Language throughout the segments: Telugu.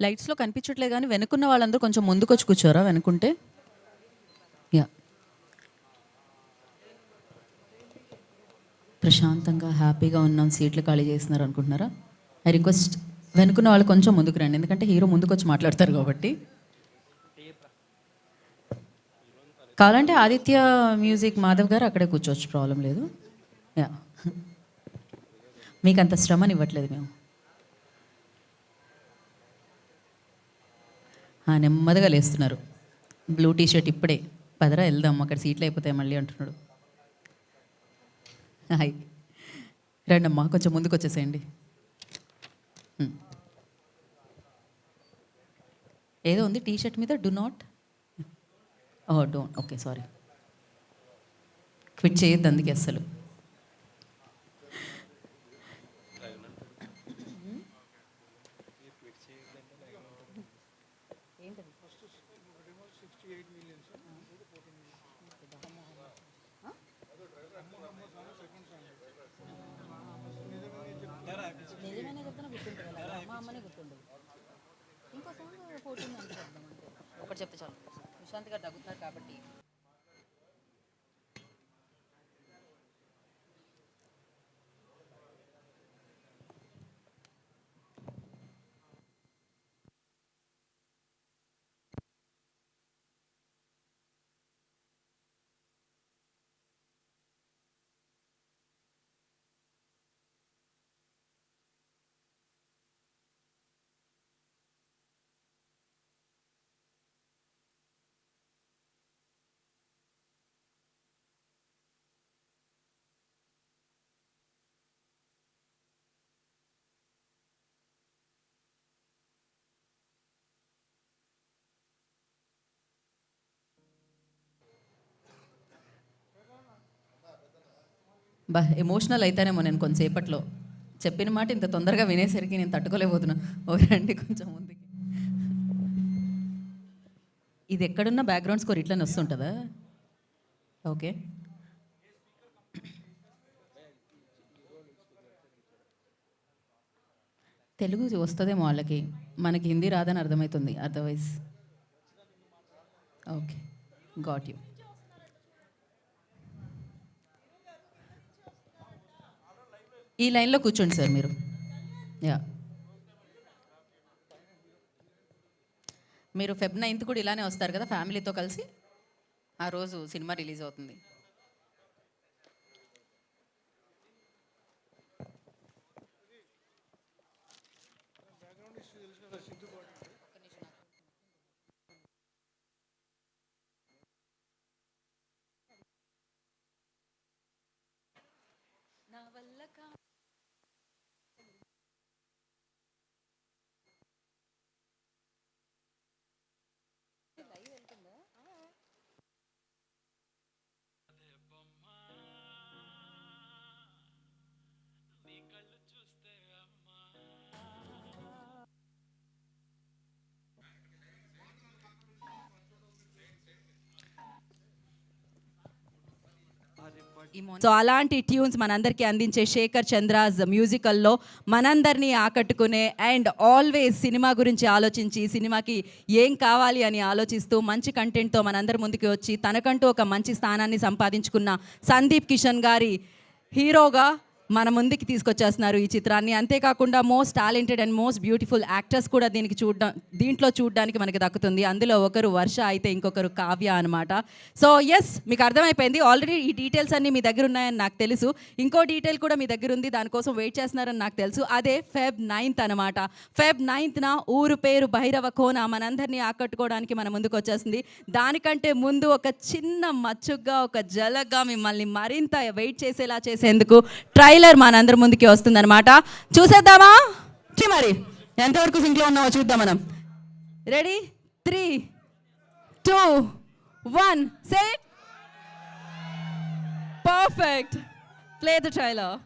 లైట్స్లో కనిపించట్లేదు కానీ వెనుకున్న వాళ్ళందరూ కొంచెం ముందుకు వచ్చి కూర్చోరా వెనుకుంటే. యా, ప్రశాంతంగా హ్యాపీగా ఉన్నాం, సీట్లు ఖాళీ చేస్తున్నారు అనుకుంటున్నారా? ఐ రిక్వెస్ట్ వెనుకున్న వాళ్ళు కొంచెం ముందుకు రండి, ఎందుకంటే హీరో ముందుకు వచ్చి మాట్లాడతారు కాబట్టి. కావాలంటే ఆదిత్య మ్యూజిక్ మాధవ్ గారు అక్కడే కూర్చోవచ్చు, ప్రాబ్లం లేదు. యా, మీకు అంత శ్రమని ఇవ్వట్లేదు మేము. నెమ్మదిగా లేస్తున్నారు. బ్లూ టీషర్ట్ ఇప్పుడే, పదరా వెళ్దాం అక్కడ సీట్లు అయిపోతాయి మళ్ళీ అంటున్నాడు. హాయ్, రండమ్మా కొంచెం ముందుకు వచ్చేసేయండి. ఏదో ఉంది టీషర్ట్ మీద, do not, don't, okay sorry, quit చేయొద్దు అందుకే అస్సలు. నిజమేనే చెప్తున్నా, గుర్తుంటుంది కదా, మా అమ్మనే గుర్తుండదు. ఇంకో సాంగ్ 14 అంటే చెప్దాం అంటే ఒకటి చెప్తే చాలు, విశాంత్ గారు తగ్గుతారు కాబట్టి. బా ఎమోషనల్ అయితేనేమో నేను కొంతసేపట్లో, చెప్పిన మాట ఇంత తొందరగా వినేసరికి నేను తట్టుకోలేకపోతున్నా. ఓ రండి కొంచెం ముందుకి. ఇది ఎక్కడున్న బ్యాక్గ్రౌండ్ స్కోర్ ఇట్లనే వస్తుంటుందా? ఓకే, తెలుగు వస్తుందేమో వాళ్ళకి, మనకి హిందీ రాదని అర్థమవుతుంది అదర్వైజ్. Okay, got you. ఈ లైన్లో కూర్చోండి సార్ మీరు. యా, మీరు Feb 9th కూడా ఇలానే వస్తారు కదా ఫ్యామిలీతో కలిసి, ఆ రోజు సినిమా రిలీజ్ అవుతుంది. నా వల్ల సో అలాంటి ట్యూన్స్ మనందరికీ అందించే శేఖర్ చంద్రాజ్ మ్యూజికల్లో మనందరినీ ఆకట్టుకునే అండ్ ఆల్వేస్ సినిమా గురించి ఆలోచించి సినిమాకి ఏం కావాలి అని ఆలోచిస్తూ మంచి కంటెంట్తో మనందరి ముందుకు వచ్చి తనకంటూ ఒక మంచి స్థానాన్ని సంపాదించుకున్న సందీప్ కిషన్ గారి హీరోగా మన ముందుకి తీసుకొచ్చేస్తున్నారు ఈ చిత్రాన్ని. అంతేకాకుండా most talented and most beautiful actors కూడా దీంట్లో చూడడానికి మనకి దక్కుతుంది. అందులో ఒకరు వర్ష అయితే ఇంకొకరు కావ్య అనమాట. సో ఎస్, మీకు అర్థమైపోయింది ఆల్రెడీ, ఈ డీటెయిల్స్ అన్నీ మీ దగ్గర ఉన్నాయని నాకు తెలుసు. ఇంకో డీటెయిల్ కూడా మీ దగ్గర ఉంది, దానికోసం వెయిట్ చేస్తున్నారని నాకు తెలుసు. అదే Feb 9th అనమాట. Feb 9th ఊరు పేరు భైరవ కోన మనందరినీ ఆకట్టుకోవడానికి మన ముందుకు వచ్చేస్తుంది. దానికంటే ముందు ఒక చిన్న మచ్చుగ్గా, ఒక జలగ్గా మిమ్మల్ని మరింత వెయిట్ చేసేలా చేసేందుకు ట్రైలర్ మనందరి ముందుకి వస్తుందన్నమాట. చూసేద్దామా? మరి ఎంతవరకు సింక్లో ఉన్నావో చూద్దాం మనం. Ready, 3, 2, 1, say perfect. Play the trailer.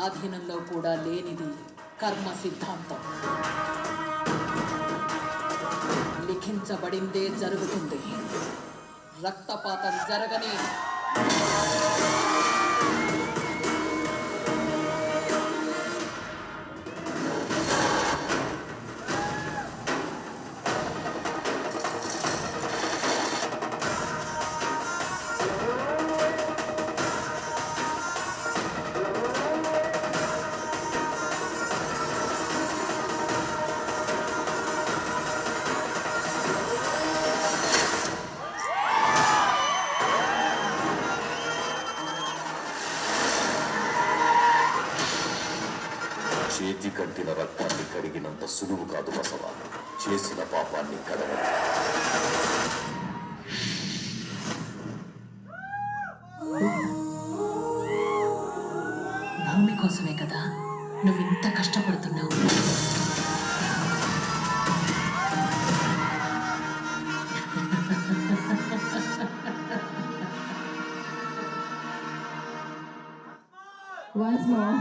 ఆధీనంలో కూడా లేనిది కర్మ సిద్ధాంతం. లిఖించబడిందే జరుగుతుంది, రక్తపాతం జరగని. చేతి కంటిన రక్తాన్ని కడిగినంత సులువు కాదు బసవ, చేసిన పాపాన్ని కడగడం. భూమి కోసమే కదా నువ్వు ఇంత కష్టపడుతున్నావు. Once more.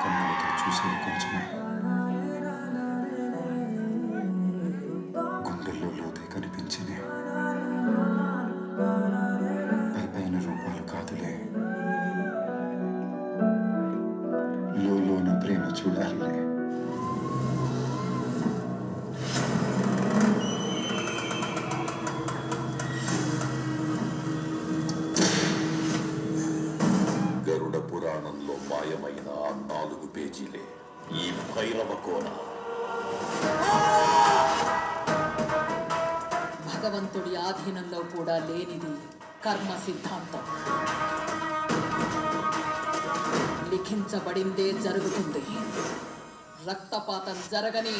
కన్నులతో చూసేది కొంచెమే, గుండెల్లో లోతే కనిపించనే. పైపైన రూపాలు కాదులే, లోన ప్రేమ చూడాలిలే. గరుడ పురాణంలో మాయమైన ఆ 4 పేజీలే ఈ భైరవ కోన. భగవంతుడి ఆధీనంలో కూడా లేనిది కర్మ సిద్ధాంతం. లిఖించబడిందే జరుగుతుంది, రక్తపాతం జరగని.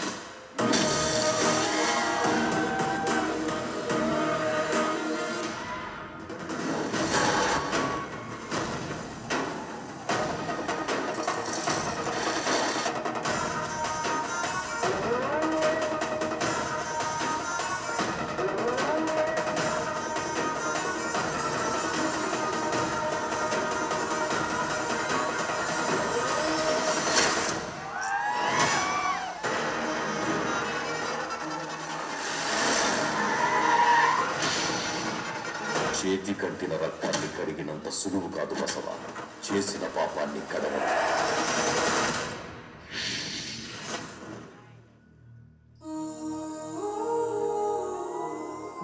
చేతి కంటిన రక్తాన్ని కడిగినంత సులువు కాదు బసవ, చేసిన పాపాన్ని కడగడం.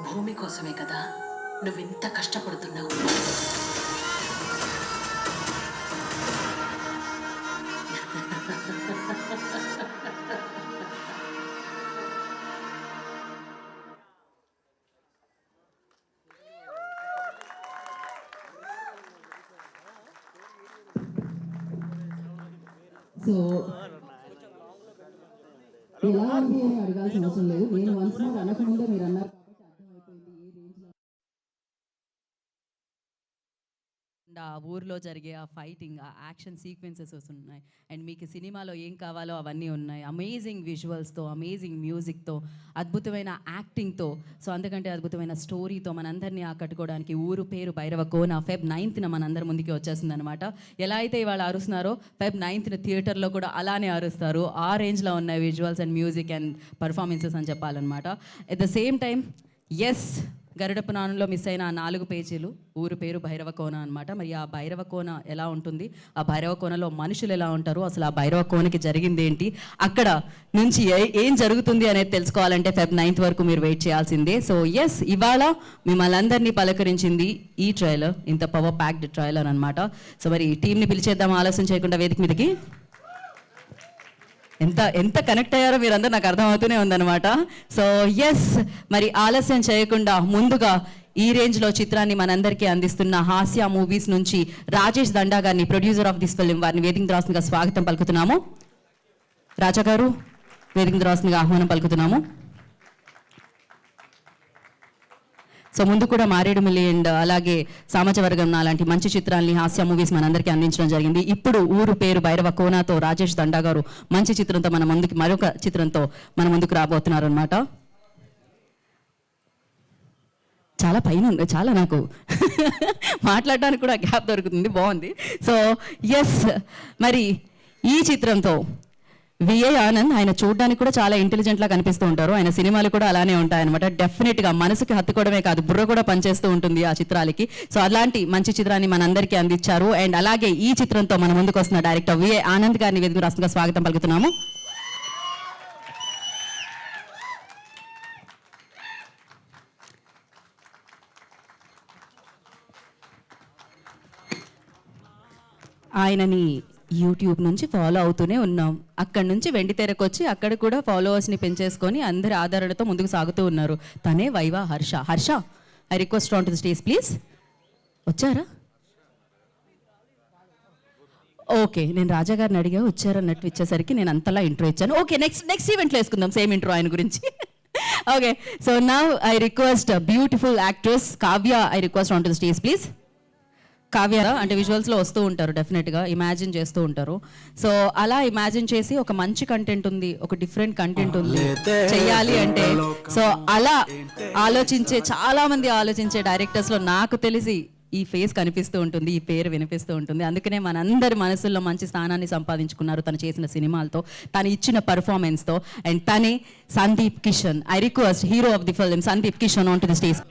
భూమి కోసమే కదా నువ్వు ఇంత కష్టపడుతున్నావు. సో ఎలా ఉంది అని అడగాల్సిన అవసరం లేదు. నేను వన్స్ మోర్ అనకముందే మీరు అన్నారు కాబట్టి అర్థమైపోయింది ఏ రేంజ్లో. ఆ ఊర్లో జరిగే ఆ ఫైటింగ్, ఆ యాక్షన్ సీక్వెన్సెస్ ఉన్నాయి. అండ్ మీకు సినిమాలో ఏం కావాలో అవన్నీ ఉన్నాయి. అమేజింగ్ విజువల్స్తో, అమేజింగ్ మ్యూజిక్తో, అద్భుతమైన యాక్టింగ్తో, సో అందుకంటే అద్భుతమైన స్టోరీతో మనందరినీ ఆకట్టుకోవడానికి ఊరు పేరు భైరవ కోన Feb 9th మనందరి ముందుకి వచ్చేస్తుంది అనమాట. ఎలా అయితే ఇవాళ అరుస్తున్నారో Feb 9th థియేటర్లో కూడా అలానే అరుస్తారు. ఆ రేంజ్లో ఉన్నాయి visuals and music and performances అని చెప్పాలన్నమాట. At the same time yes, గరుడ పురాణంలో మిస్ అయిన ఆ 4 పేజీలు ఊరు పేరు భైరవ కోన అనమాట. మరి ఆ భైరవ కోన ఎలా ఉంటుంది, ఆ భైరవ కోనలో మనుషులు ఎలా ఉంటారు, అసలు ఆ భైరవ కోనకి జరిగింది ఏంటి, అక్కడ నుంచి ఏం జరుగుతుంది అనేది తెలుసుకోవాలంటే Feb 9th వరకు మీరు వెయిట్ చేయాల్సిందే. సో ఎస్, ఇవాళ మిమ్మల్ని అందరినీ పలకరించింది ఈ ట్రైలర్, ఇంత పవర్ ప్యాక్డ్ ట్రైలర్ అనమాట. సో మరి టీంని పిలిచేద్దాం ఆలస్యం చేయకుండా వేదిక మీదకి. ఎంత కనెక్ట్ అయ్యారో మీరందరూ నాకు అర్థమవుతూనే ఉందన్నమాట. సో ఎస్, మరి ఆలస్యం చేయకుండా ముందుగా ఈ రేంజ్లో చిత్రాన్ని మనందరికీ అందిస్తున్న హాస్య మూవీస్ నుంచి రాజేష్ దండా గారిని, ప్రొడ్యూసర్ ఆఫ్ దిస్ ఫిల్మ్, వారిని వేదిక రాస్తుందిగా స్వాగతం పలుకుతున్నాము. రాజా గారు వేదిక రాస్తుందిగా ఆహ్వానం పలుకుతున్నాము. సో ముందు కూడా మారేడుమిల్లి అండ్ అలాగే సామాజవర్గం అలాంటి మంచి చిత్రాల్ని హాస్య మూవీస్ మనందరికీ అందించడం జరిగింది. ఇప్పుడు ఊరు పేరు భైరవ కోనాతో రాజేష్ దండా గారు మంచి చిత్రంతో మన ముందుకి మరొక చిత్రంతో మన ముందుకు రాబోతున్నారు అనమాట. చాలా పైన ఉంది, చాలా నాకు మాట్లాడడానికి కూడా గ్యాప్ దొరుకుతుంది, బాగుంది. సో ఎస్, మరి ఈ చిత్రంతో విఏ ఆనంద్, ఆయన చూడడానికి కూడా చాలా ఇంటెలిజెంట్లా కనిపిస్తూ ఉంటారు. ఆయన సినిమాలు కూడా అలానే ఉంటాయన్నమాట. డెఫినెట్గా మనసుకి హత్తుకోవడమే కాదు, బుర్ర కూడా పనిచేస్తూ ఉంటుంది ఆ చిత్రాలకి. సో అలాంటి మంచి చిత్రాన్ని మనందరికీ అందించారు. అండ్ అలాగే ఈ చిత్రంతో మన ముందుకు వస్తున్న డైరెక్టర్ విఏ ఆనంద్ గారిని వేదిక రాష్ట్రంగా స్వాగతం పలుకుతున్నాము. ఆయనని యూట్యూబ్ నుంచి ఫాలో అవుతూనే ఉన్నాం. అక్కడి నుంచి వెండితెరకు వచ్చి అక్కడ కూడా ఫాలోవర్స్ని పెంచేసుకొని అందరి ఆధారాలతో ముందుకు సాగుతూ ఉన్నారు. తనే viva Harsha. Harsha, I request on to the stage please. వచ్చారా? ఓకే, నేను రాజా గారిని అడిగా వచ్చారన్నట్టు ఇచ్చేసరికి నేను అంతలా ఇంట్రో ఇచ్చాను. ఓకే, నెక్స్ట్ ఈవెంట్లో వేసుకుందాం సేమ్ ఇంట్రో ఆయన గురించి. Okay, so now I request beautiful actress Kavya, I request on to the stage please. Kavya అంటే విజువల్స్లో వస్తూ ఉంటారు, డెఫినెట్గా ఇమాజిన్ చేస్తూ ఉంటారు. సో అలా ఇమాజిన్ చేసి ఒక మంచి కంటెంట్ ఉంది, ఒక డిఫరెంట్ కంటెంట్ ఉంది చెయ్యాలి అంటే, సో అలా ఆలోచించే చాలా మంది ఆలోచించే డైరెక్టర్స్లో నాకు తెలిసి ఈ ఫేస్ కనిపిస్తూ ఉంటుంది, ఈ పేరు వినిపిస్తూ ఉంటుంది. అందుకనే మనందరి మనసుల్లో మంచి స్థానాన్ని సంపాదించుకున్నారు తను చేసిన సినిమాలతో, తను ఇచ్చిన పర్ఫార్మెన్స్తో. అండ్ తనే Sandeep Kishan. I request hero of the film Sandeep Kishan on to the stage.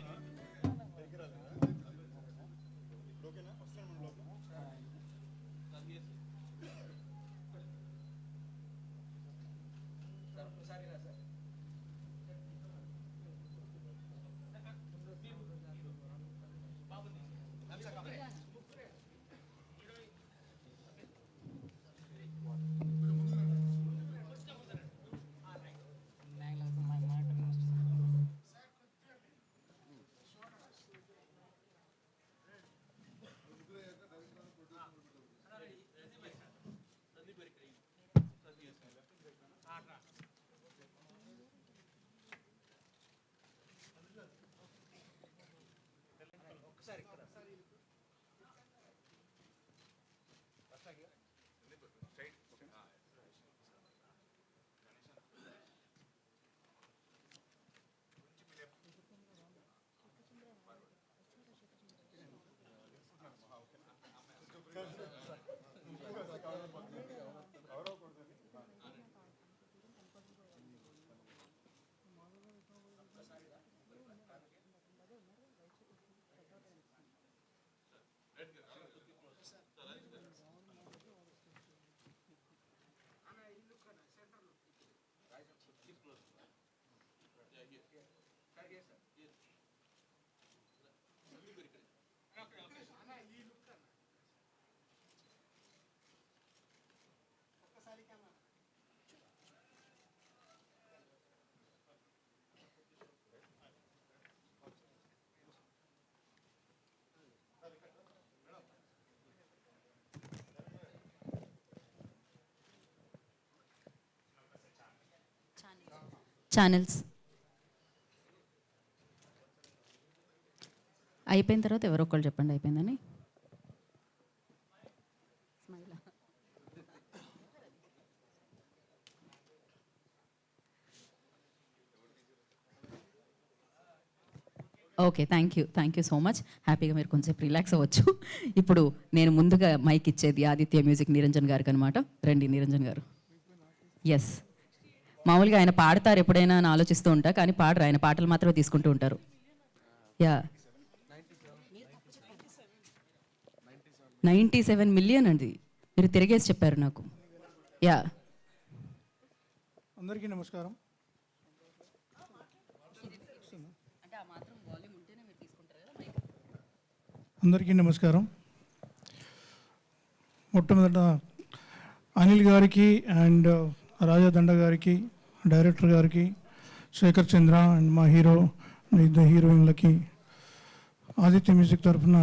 Channels అయిపోయిన తర్వాత ఎవరో ఒకళ్ళు చెప్పండి అయిపోయిందని. Okay, thank you so much. హ్యాపీగా మీరు కొంచెం రిలాక్స్ అవ్వచ్చు. ఇప్పుడు నేను ముందుగా మైక్ ఇచ్చేది ఆదిత్య మ్యూజిక్ నిరంజన్ గారికి అనమాట. రండి నిరంజన్ గారు. ఎస్, మామూలుగా ఆయన పాడతారు ఎప్పుడైనా అని ఆలోచిస్తూ ఉంటా, కానీ పాడరు, ఆయన పాటలు మాత్రమే తీసుకుంటూ ఉంటారు. యా, 97 మిలియన్ అండి, మీరు తిరిగేసి చెప్పారు నాకు. యా, అందరికీ నమస్కారం. అందరికీ నమస్కారం. మొట్టమొదట అనిల్ గారికి అండ్ రాజా దండ గారికి, డైరెక్టర్ గారికి, శేఖర్ చంద్ర అండ్ మా ఇద్దరు హీరోయిన్లకి ఆదిత్య మ్యూజిక్ తరఫున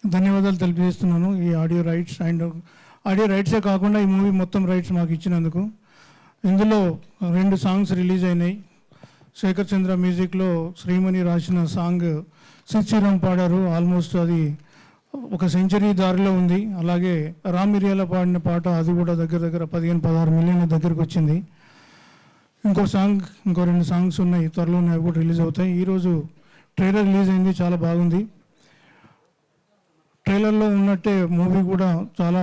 ధన్యవాదాలు తెలియజేస్తున్నాను. ఈ ఆడియో రైట్సే కాకుండా ఈ మూవీ మొత్తం రైట్స్ మాకు ఇచ్చినందుకు. ఇందులో 2 సాంగ్స్ రిలీజ్ అయినాయి. శేఖర్ చంద్ర మ్యూజిక్లో శ్రీమణి రాసిన సాంగ్ సిద్ శ్రీరామ్ పాడారు. ఆల్మోస్ట్ అది ఒక సెంచరీ దారిలో ఉంది. అలాగే రామ్ మిరియాల పాడిన పాట అది కూడా దగ్గర దగ్గర 15-16 మిలియన్ దగ్గరకు వచ్చింది. ఇంకో 2 సాంగ్స్ ఉన్నాయి, త్వరలోనే అవి కూడా రిలీజ్ అవుతాయి. ఈరోజు ట్రైలర్ రిలీజ్ అయింది, చాలా బాగుంది. ట్రైలర్లో ఉన్నట్టే మూవీ కూడా చాలా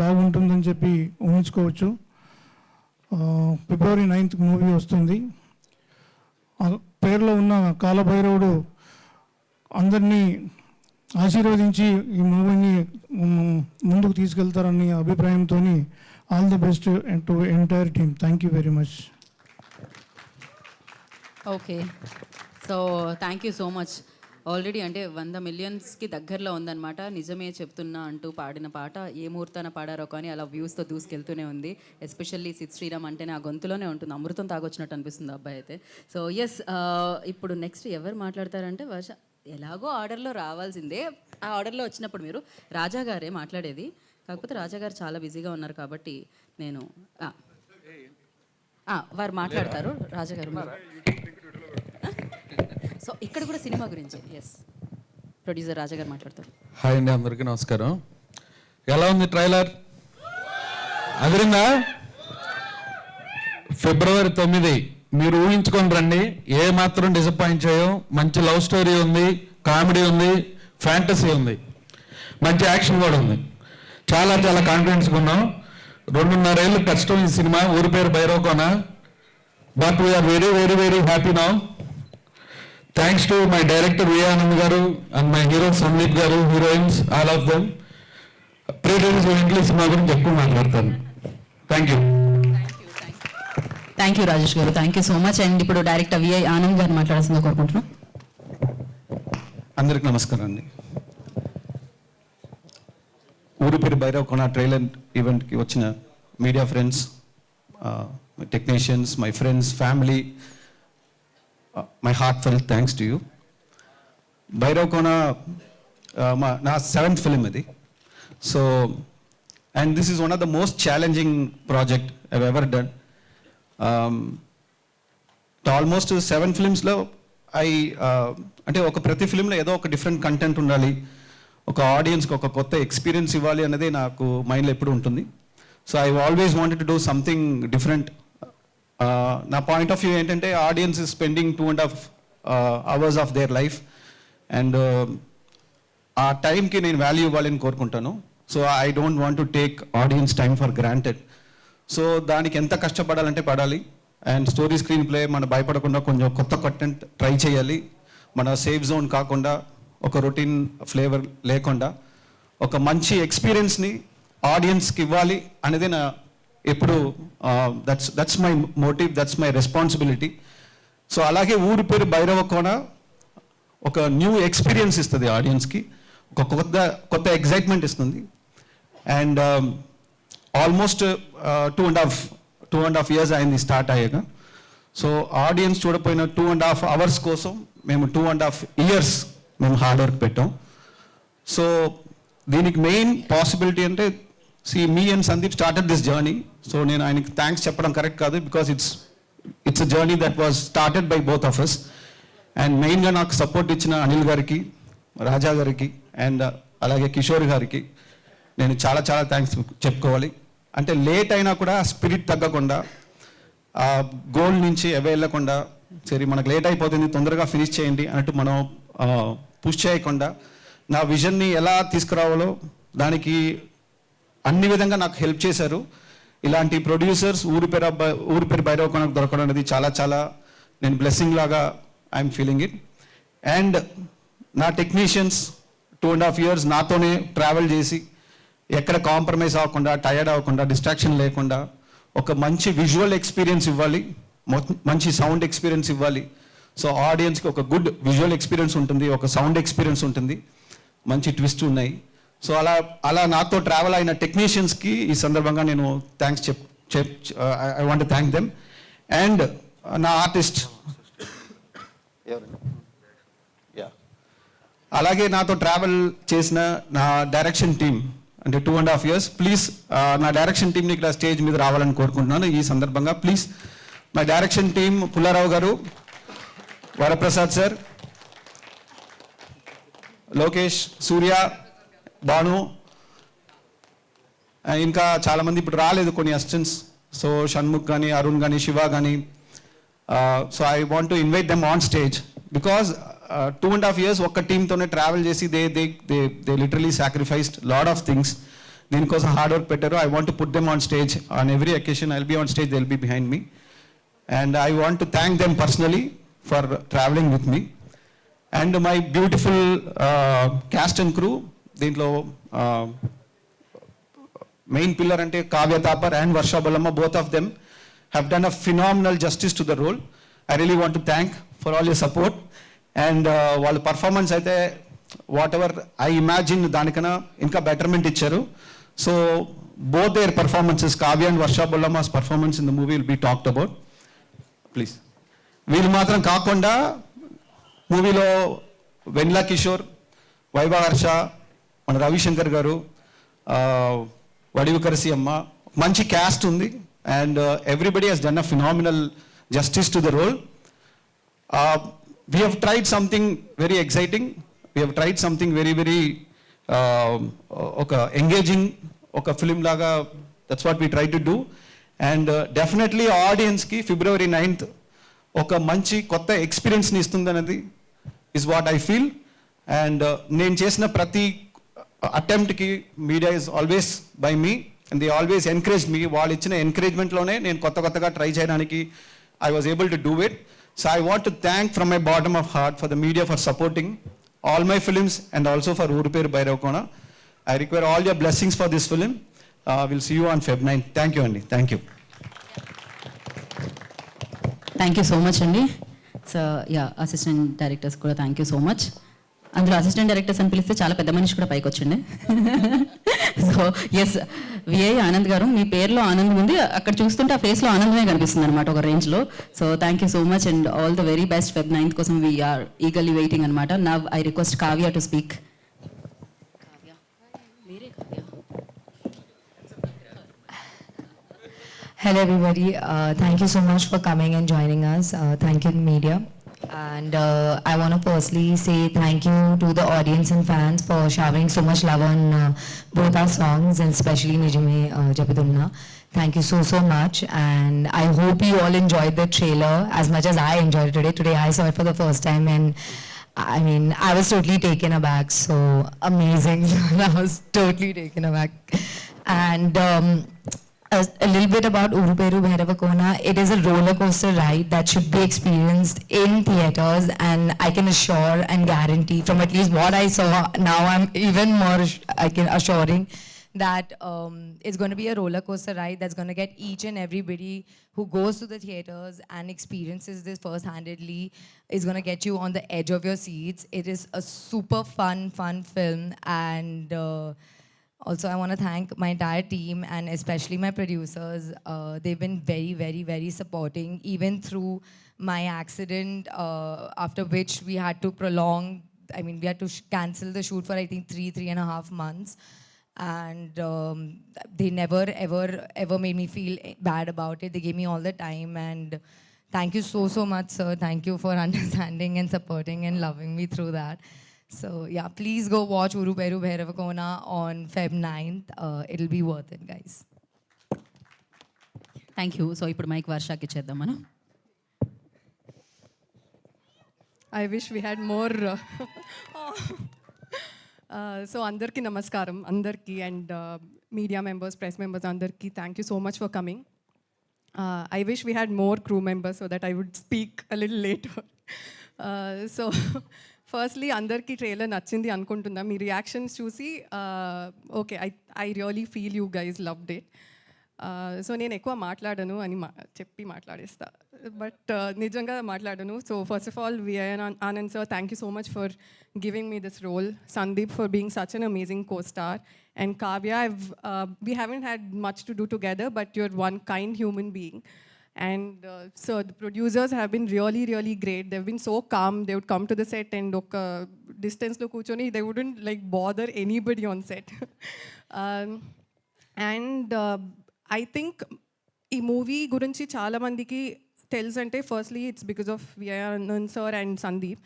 బాగుంటుందని చెప్పి ఊహించుకోవచ్చు. February 9th మూవీ వస్తుంది. పేరులో ఉన్న కాలభైరవుడు అందరినీ ఆశీర్వదించి ఈ మూవీని ముందుకు తీసుకెళ్తారని అభిప్రాయంతో all the best to entire team. Thank you very much. Okay, so thank you so much. Already అంటే 100 మిలియన్స్కి దగ్గరలో ఉందన్నమాట. నిజమే చెప్తున్నా అంటూ పాడిన పాట ఏ ముహూర్తాన పాడారో కానీ అలా వ్యూస్తో దూసుకెళ్తూనే ఉంది. ఎస్పెషల్లీ సిద్ శ్రీరామ్ అంటేనే ఆ గొంతులోనే ఉంటుంది, అమృతం తాగొచ్చినట్టు అనిపిస్తుంది అబ్బాయి అయితే. సో ఎస్, ఇప్పుడు నెక్స్ట్ ఎవరు మాట్లాడతారంటే వర్ష. ఎలాగో ఆర్డర్లో రావాల్సిందే, ఆ ఆర్డర్లో వచ్చినప్పుడు మీరు రాజా గారే మాట్లాడేది. కాకపోతే రాజా గారు చాలా బిజీగా ఉన్నారు కాబట్టి నేను వారు మాట్లాడతారు. రాజా గారు సో ఇక్కడ కూడా సినిమా గురించి ఎస్ ప్రొడ్యూసర్ రాజా గారు మాట్లాడతారు. హాయ్ అండి, అందరికీ నమస్కారం. ఎలా ఉంది ట్రైలర్? అదిరిందా? February 9 మీరు ఊహించుకొని రండి, ఏ మాత్రం డిసప్పాయింట్ చేయం. మంచి లవ్ స్టోరీ ఉంది, కామెడీ ఉంది, ఫ్యాంటసీ ఉంది, మంచి యాక్షన్ కూడా ఉంది. చాలా చాలా కాన్ఫిడెన్స్గా ఉన్నాం. 2.5 ఏళ్ళు కష్టం ఈ సినిమా, ఊరి పేరు Bhairavakona. But we're very very very happy now. Thanks to my director V Anand garu and my hero Sandeep garu, heroines all of them. Pre release ఈవెంట్లో సినిమా గురించి ఎక్కువ మాట్లాడతాను. Thank you. Thank you Rajesh garu, thank you so much. And ఇప్పుడు డైరెక్టర్ విఐ ఆనంద్ గారు మాట్లాడాల్సిందిగా కోరుకుంటున్నాం. అందరికి నమస్కారం అండి. ఊరి పేరు భైరవకోన ట్రైలర్ ఈవెంట్కి వచ్చిన media friends, technicians, my friends, family, my heart felt thanks to you. Bhairavakona నా 7th ఫిలిం ఇది. So and this is one of the most challenging project I ever done. Almost 7 ఫిలిమ్స్లో అంటే ప్రతి ఫిలింలో ఏదో ఒక డిఫరెంట్ కంటెంట్ ఉండాలి, ఒక ఆడియన్స్కి ఒక కొత్త ఎక్స్పీరియన్స్ ఇవ్వాలి అనేది నాకు మైండ్లో ఎప్పుడు ఉంటుంది. So I always wanted to do something different. నా పాయింట్ ఆఫ్ వ్యూ ఏంటంటే audience is spending 2.5 hours of their life and ఆ టైంకి నేను వాల్యూ ఇవ్వాలని కోరుకుంటాను. So I don't want to take audience time for granted. So దానికి ఎంత కష్టపడాలంటే పడాలి. అండ్ స్టోరీ స్క్రీన్ ప్లే మనం భయపడకుండా కొంచెం కొత్త కంటెంట్ ట్రై చేయాలి. మన సేఫ్ జోన్ కాకుండా, ఒక రొటీన్ ఫ్లేవర్ లేకుండా ఒక మంచి ఎక్స్పీరియన్స్ని ఆడియన్స్కి ఇవ్వాలి అనేది నా ఎప్పుడు that's my motive, that's my responsibility. So అలాగే ఊరి పేరు భైరవకోన ఒక న్యూ ఎక్స్పీరియన్స్ ఇస్తుంది ఆడియన్స్కి, ఒక కొత్త ఎగ్జైట్మెంట్ ఇస్తుంది. అండ్ ఆల్మోస్ట్ 2.5 years అయింది స్టార్ట్ అయ్యాక. సో ఆడియన్స్ చూడపోయిన 2.5 hours కోసం మేము 2.5 years మేము హార్డ్ వర్క్ పెట్టాం. సో దీనికి మెయిన్ పాసిబిలిటీ అంటే me and Sandeep started this journey. So నేను ఆయనకి థ్యాంక్స్ చెప్పడం కరెక్ట్ కాదు, because it's a journey that was started by both of us. And మెయిన్గా నాకు సపోర్ట్ ఇచ్చిన అనిల్ గారికి, రాజా గారికి అండ్ అలాగే కిషోర్ గారికి నేను చాలా చాలా థ్యాంక్స్ చెప్పుకోవాలి. అంటే లేట్ అయినా కూడా స్పిరిట్ తగ్గకుండా, ఆ గోల్ నుంచి వెళ్ళకుండా, సరే మనకు లేట్ అయిపోతుంది తొందరగా ఫినిష్ చేయండి అన్నట్టు మనం పుష్ చేయకుండా నా విజన్ని ఎలా తీసుకురావాలో దానికి అన్ని విధంగా నాకు హెల్ప్ చేశారు. ఇలాంటి ప్రొడ్యూసర్స్ ఊరి పేరు భైరవకోనకు దొరకడం అనేది చాలా చాలా నేను బ్లెస్సింగ్ లాగా ఐఎమ్ ఫీలింగ్ ఇట్. అండ్ నా టెక్నీషియన్స్ 2.5 years నాతోనే ట్రావెల్ చేసి ఎక్కడ కాంప్రమైజ్ అవ్వకుండా, టయర్డ్ అవ్వకుండా, డిస్ట్రాక్షన్ లేకుండా ఒక మంచి విజువల్ ఎక్స్పీరియన్స్ ఇవ్వాలి, మంచి సౌండ్ ఎక్స్పీరియన్స్ ఇవ్వాలి. సో ఆడియన్స్కి ఒక గుడ్ విజువల్ ఎక్స్పీరియన్స్ ఉంటుంది, ఒక సౌండ్ ఎక్స్పీరియన్స్ ఉంటుంది, మంచి ట్విస్ట్ ఉన్నాయి. సో అలా నాతో ట్రావెల్ అయిన టెక్నీషియన్స్కి ఈ సందర్భంగా నేను thanks I want to thank them. And నా ఆర్టిస్ట్ అలాగే నాతో ట్రావెల్ చేసిన నా డైరెక్షన్ టీమ్ అంటే 2.5 years, ప్లీజ్ నా డైరెక్షన్ టీమ్ని ఇక్కడ స్టేజ్ మీద రావాలని కోరుకుంటున్నాను ఈ సందర్భంగా. Please my direction team, Pullarao గారు, వరప్రసాద్ సార్, లోకేష్, సూర్య, భాను, ఇంకా చాలామంది ఇప్పుడు రాలేదు కొన్ని అసిస్టెంట్స్. సో షణ్ముఖ్ కానీ, అరుణ్ కానీ, శివ కానీ. So I want to invite them on stage because 2.5 years ఒక్క టీమ్తోనే ట్రావెల్ చేసి they literally sacrificed lot of things. దీనికోసం హార్డ్ వర్క్ పెట్టారు. I want to put them on stage on every occasion. I will be on stage, they will be behind me. And I want to thank them personally for traveling with me. And my beautiful cast and crew, దీంట్లో main pillar ante Kavya Thapar and Varsha Bollamma, both of them have done a phenomenal justice to the role. I really want to thank for all your support. And వాళ్ళ performance అయితే whatever I imagine దానికన్నా ఇంకా betterment ఇచ్చారు. So both their performances, Kavya and Varsha Bollamma's performance in the movie will be talked about. Please. వీళ్ళు మాత్రం కాకుండా మూవీలో వెన్లా కిషోర్, వైభవ హర్ష, మన రవిశంకర్ గారు, వడివు కరసి అమ్మ, మంచి క్యాస్ట్ ఉంది. And everybody he's done a phenomenal justice to the role. We have tried something very exciting. We have tried something very very ఒక ఎంగేజింగ్ ఒక ఫిలిం లాగా. That's what we try to do. And definitely ఆడియన్స్కి February 9th ఒక మంచి కొత్త ఎక్స్పీరియన్స్ని ఇస్తుందన్నది is what I feel. And నేను చేసిన ప్రతి అటెంప్ట్కి media is always by me and they always encourage me. వాళ్ళు ఇచ్చిన ఎంకరేజ్మెంట్లోనే నేను కొత్తగా ట్రై చేయడానికి I was able to do it. So I want to thank from my bottom of heart for the media for supporting all my films and also for Ooru Peru Bhairavakona. I require all your blessings for this film. Will see you on Feb 9. Thank you అండి. Thank you. Thank you so much అండి. సో యా, అసిస్టెంట్ డైరెక్టర్స్ కూడా థ్యాంక్ యూ సో మచ్. అందులో అసిస్టెంట్ డైరెక్టర్స్ అని పిలిస్తే చాలా పెద్ద మనిషి కూడా పైకి వచ్చిండే. సో ఎస్, విఐ ఆనంద్ గారు, మీ పేరులో ఆనందం ఉంది, అక్కడ చూస్తుంటే ఆ ఫేస్లో ఆనందమే కనిపిస్తుంది అనమాట ఒక రేంజ్లో. So thank you so much and all the very best. Feb 9th కోసం వీఆర్ ఈగర్లీ వెయిటింగ్ అనమాట. Now I request Kavya to speak. Hello everybody, thank you so much for coming and joining us. Thank you media. And I want to firstly say thank you to the audience and fans for showering so much love on both our songs and especially Nijame Japidunna. Thank you so much, and I hope you all enjoyed the trailer as much as I enjoyed it today. Today I saw it for the first time and I mean I was totally taken aback. So amazing. I was totally taken aback. And a little bit about Uru Peru Bhairavakona. It is a roller coaster ride that should be experienced in theaters, and I can assure and guarantee from at least what I saw, now I'm even more assuring that it's going to be a roller coaster ride that's going to get each and everybody who goes to the theaters and experiences this first-handedly is going to get you on the edge of your seats. It is a super fun film, and also, I want to thank my entire team and especially my producers. They've been very supporting, even through my accident, after which we had to we had to cancel the shoot for I think 3.5 months. And they never ever made me feel bad about it. They gave me all the time, and thank you so much, sir. Thank you for understanding and supporting and loving me through that. So yeah, please go watch Uru Peru Bhairavakona on Feb 9th. It'll be worth it, guys. Thank you. So ఇప్పుడు మైక్ వర్షాకి ఇచ్చేద్దాం మనం. I wish we had more. So andarki namaskaram, andarki and media members, press members, andarki, thank you so much for coming. I wish we had more crew members so that I would speak a little later. So firstly అందరికీ ట్రైలర్ నచ్చింది అనుకుంటున్నా. మీ రియాక్షన్స్ చూసి okay, I really feel you guys loved it. So నేను ఎక్కువ మాట్లాడను అని చెప్పి మాట్లాడేస్తా, బట్ నిజంగా మాట్లాడను. So first of all VI Anand sir, thank you so much for giving me this role. Sandeep for being such an amazing co-star. And Kavya, we haven't had much to do together, but you're one kind human being. And so the producers have been really great. They've been so calm. They would come to the set and distance lo kuchoni, they wouldn't like bother anybody on set. And I think ee movie gurinchi chaala mandiki Telsante, firstly, it's because of Vijayanand sir and Sandeep.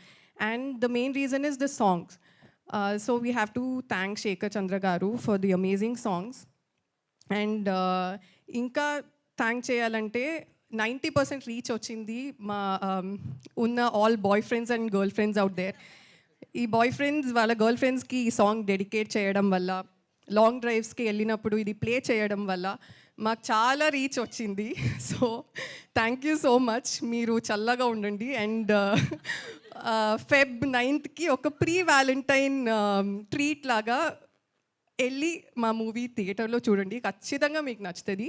And the main reason is the songs. So we have to thank Shekhar Chandra Garu for the amazing songs. And ఇంకా థ్యాంక్ చేయాలంటే 90% రీచ్ వచ్చింది మా ఉన్న all boy friends and girl friends out there. ఈ బాయ్ ఫ్రెండ్స్ వాళ్ళ గర్ల్ ఫ్రెండ్స్కి ఈ సాంగ్ డెడికేట్ చేయడం వల్ల, లాంగ్ డ్రైవ్స్కి వెళ్ళినప్పుడు ఇది ప్లే చేయడం వల్ల మాకు చాలా రీచ్ వచ్చింది. So thank you so much. మీరు చల్లగా ఉండండి. అండ్ Feb 9th ఒక ప్రీ వ్యాలంటైన్ ట్రీట్ లాగా వెళ్ళి మా మూవీ థియేటర్లో చూడండి, ఖచ్చితంగా మీకు నచ్చుతుంది.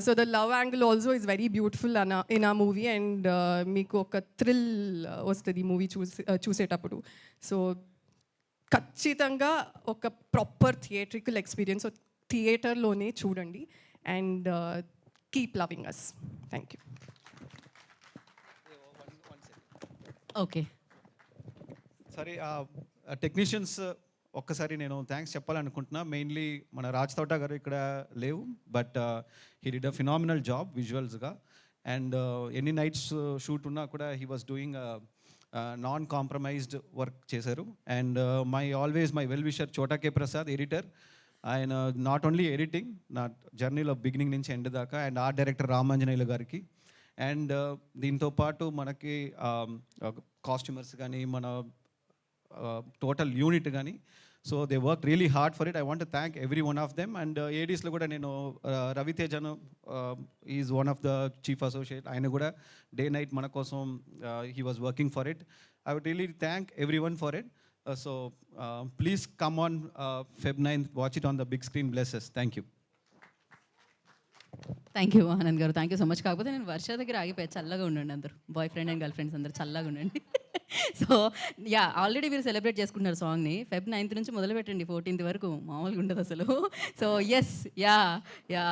So the love angle also is very beautiful in ఆ మూవీ. అండ్ మీకు ఒక థ్రిల్ వస్తుంది మూవీ చూసేటప్పుడు. సో ఖచ్చితంగా ఒక ప్రాపర్ థియేట్రికల్ ఎక్స్పీరియన్స్ థియేటర్లోనే చూడండి. And keep loving us. Thank you. Okay, సరే, టెక్నీషియన్స్ ఒక్కసారి నేను థ్యాంక్స్ చెప్పాలనుకుంటున్నా. మెయిన్లీ మన రాజ్ తోట గారు ఇక్కడ లేవు, but he did a phenomenal job విజువల్స్గా. అండ్ ఎన్ని నైట్స్ షూట్ ఉన్నా కూడా he was doing non compromised work చేశారు. And my well wisher Chota K Prasad, editor. ఆయన నాట్ ఓన్లీ ఎడిటింగ్, నా జర్నీలో బిగినింగ్ నుంచి ఎండ్ దాకా. అండ్ ఆర్ట్ డైరెక్టర్ రామాంజనేయులు గారికి. అండ్ దీంతో పాటు మనకి కాస్ట్యూమర్స్ కానీ, మన టోటల్ యూనిట్ కానీ, so they work really hard for it. I want thank every one of them. And ఏడీస్లో కూడా నేను రవితేజను, is one of the chief associate, ఆయన కూడా డే నైట్ మన కోసం he was working for it. I would really thank every one for it. So please come on Feb 9th, watch it on the big screen. Blesses. Thank you. Thank you Anand గారు, థ్యాంక్ యూ సో మచ్. కాకపోతే నేను వర్ష దగ్గర ఆగిపోయా. చల్లగా ఉండండి అందరు, boy friend and girl friends అందరు చల్లగా ఉండండి. సో యా, ఆల్రెడీ మీరు సెలబ్రేట్ చేసుకుంటున్నారు సాంగ్ని. Feb 9th నుంచి మొదలు పెట్టండి, 14th వరకు మామూలుగా ఉండదు అసలు. So yes, yeah.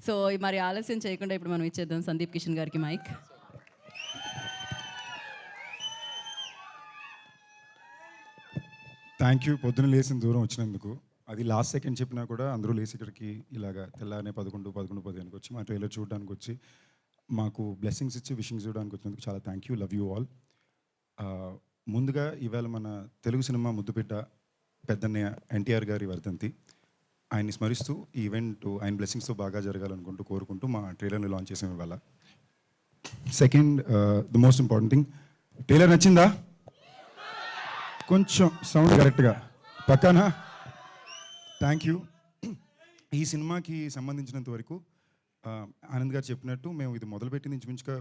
సో మరి ఆలస్యం చేయకుండా ఇప్పుడు మనం ఇచ్చేద్దాం సందీప్ కిషన్ గారికి మైక్. Thank you. పొద్దున లేచిన దూరం వచ్చినందుకు. అది లాస్ట్ సెకండ్ చెప్పినా కూడా అందరూ లేచి ఇక్కడికి ఇలాగా తెల్లారనే 11:15 వచ్చి మా ట్రైలర్ చూడడానికి వచ్చి మాకు బ్లెస్సింగ్స్ ఇచ్చి విషింగ్స్ ఇవ్వడానికి వచ్చినందుకు చాలా thank you. Love you all. ముందుగా ఇవాళ మన తెలుగు సినిమా ముద్దుపిట్ట పెద్దన్నయ్య ఎన్టీఆర్ గారి వర్ధంతి. ఆయన్ని స్మరిస్తూ ఈ ఈవెంట్ ఆయన బ్లెస్సింగ్స్తో బాగా జరగాలనుకుంటూ కోరుకుంటూ మా ట్రైలర్ని లాంచ్ చేసాం ఇవాళ. Second, the most important thing, trailer నచ్చిందా? కొంచెం సౌండ్ కరెక్ట్గా పక్కనా. Thank you. ఈ సినిమాకి సంబంధించినంత వరకు ఆనంద్ గారు చెప్పినట్టు మేము ఇది మొదలుపెట్టింది ఇంచుమించుగా